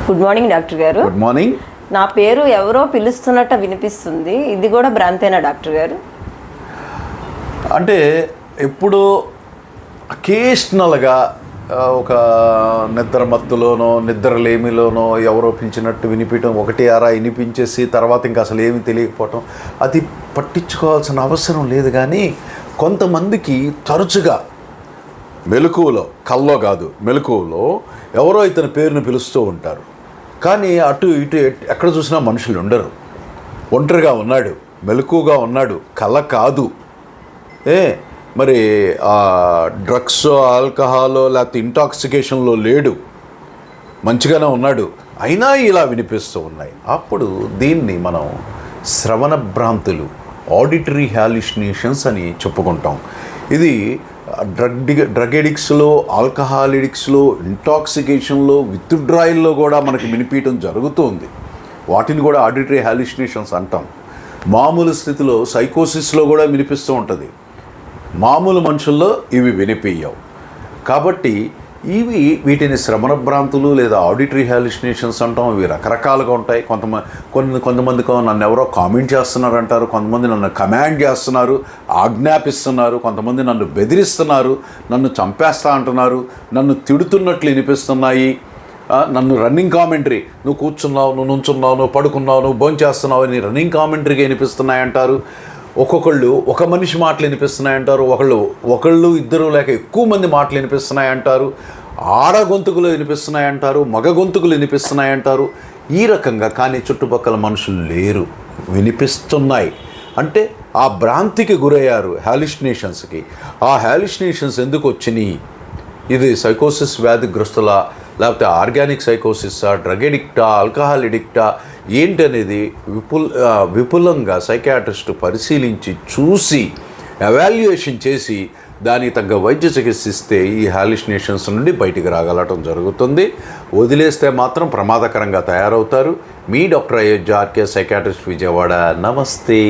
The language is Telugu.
గుడ్ మార్నింగ్ డాక్టర్ గారు. Good morning. నా పేరు ఎవరో పిలుస్తున్నట్టు వినిపిస్తుంది, ఇది కూడా భ్రాంతేనా డాక్టర్ గారు? అంటే ఎప్పుడో అకేషనల్గా ఒక నిద్ర మత్తులోనో నిద్రలేమిలోనో ఎవరో పిలిచినట్టు వినిపించడం, ఒకటి అరా వినిపించేసి తర్వాత ఇంకా అసలు ఏమి తెలియకపోవటం, అది పట్టించుకోవాల్సిన అవసరం లేదు. కానీ కొంతమందికి తరచుగా మెలకువలో, కల్లో కాదు మెలకువలో ఎవరో ఇతని పేరుని పిలుస్తూ ఉంటారు. కానీ అటు ఇటు ఎక్కడ చూసినా మనుషులు ఉండరు. ఒంటరిగా ఉన్నాడు, మెలకువగా ఉన్నాడు, కల కాదు. మరి డ్రగ్స్, ఆల్కహాల్ లేకపోతే ఇంటాక్సికేషన్లో లేడు, మంచిగానే ఉన్నాడు, అయినా ఇలా వినిపిస్తూ ఉన్నాయి. అప్పుడు దీన్ని మనం శ్రవణ భ్రాంతులు, ఆడిటరీ హాలుసినేషన్స్ అని చెప్పుకుంటాం. ఇది డ్రగ్ ఎడిక్ట్స్లో, ఆల్కహాల్ ఎడిక్ట్స్లో, ఇంటాక్సికేషన్లో, విత్డ్రాయల్లో కూడా మనకి వినిపించడం జరుగుతుంది. వాటిని కూడా ఆడిటరీ హాలుసినేషన్స్ అంటాం. మామూలు స్థితిలో సైకోసిస్లో కూడా వినిపిస్తూ ఉంటుంది. మామూలు మనుషుల్లో ఇవి వినిపించవు. కాబట్టి వీటిని శ్రవణ భ్రాంతులు లేదా ఆడిటరీ హాలుసినేషన్స్ అంటాం. ఇవి రకరకాలుగా ఉంటాయి. కొంతమందికి నన్ను ఎవరో కామెంట్ చేస్తున్నారు అంటారు, కొంతమంది నన్ను కమాండ్ చేస్తున్నారు, ఆజ్ఞాపిస్తున్నారు, కొంతమంది నన్ను బెదిరిస్తున్నారు, నన్ను చంపేస్తా అంటున్నారు, నన్ను తిడుతున్నట్లు వినిపిస్తున్నాయి, నన్ను రన్నింగ్ కామెంటరీ, నువ్వు కూర్చున్నావు, నువ్వు నుంచున్నావు, నువ్వు పడుకున్నావు, నువ్వు భోంచేస్తున్నావు అని రన్నింగ్ కామెంటరీగా వినిపిస్తున్నాయి అంటారు. ఒక్కొక్కళ్ళు ఒక మనిషి మాటలు వినిపిస్తున్నాయంటారు, ఒకళ్ళు ఇద్దరు లేక ఎక్కువ మంది మాటలు వినిపిస్తున్నాయంటారు, ఆడ గొంతుకులు వినిపిస్తున్నాయంటారు, మగ గొంతుకులు వినిపిస్తున్నాయంటారు. ఈ రకంగా కానీ చుట్టుపక్కల మనుషులు లేరు, వినిపిస్తున్నాయి. అంటే ఆ భ్రాంతికి గురయ్యారు, హాలుసినేషన్స్కి. ఆ హాలుసినేషన్స్ ఎందుకు వచ్చినాయి? ఇది సైకోసిస్ వ్యాధిగ్రస్తుల, లేకపోతే ఆర్గానిక్ సైకోసిస్సా, డ్రగ్ ఎడిక్టా, ఆల్కహాల్ ఎడిక్టా ఏంటనేది విపులంగా సైకియాట్రిస్ట్ పరిశీలించి చూసి ఎవాల్యుయేషన్ చేసి దానికి తగ్గ వైద్య చికిత్స ఇస్తే ఈ హాలుసినేషన్స్ నుండి బయటికి రాగలటం జరుగుతుంది. వదిలేస్తే మాత్రం ప్రమాదకరంగా తయారవుతారు. మీ doctor Ayodhya RK psychiatrist, Vijayawada. నమస్తే.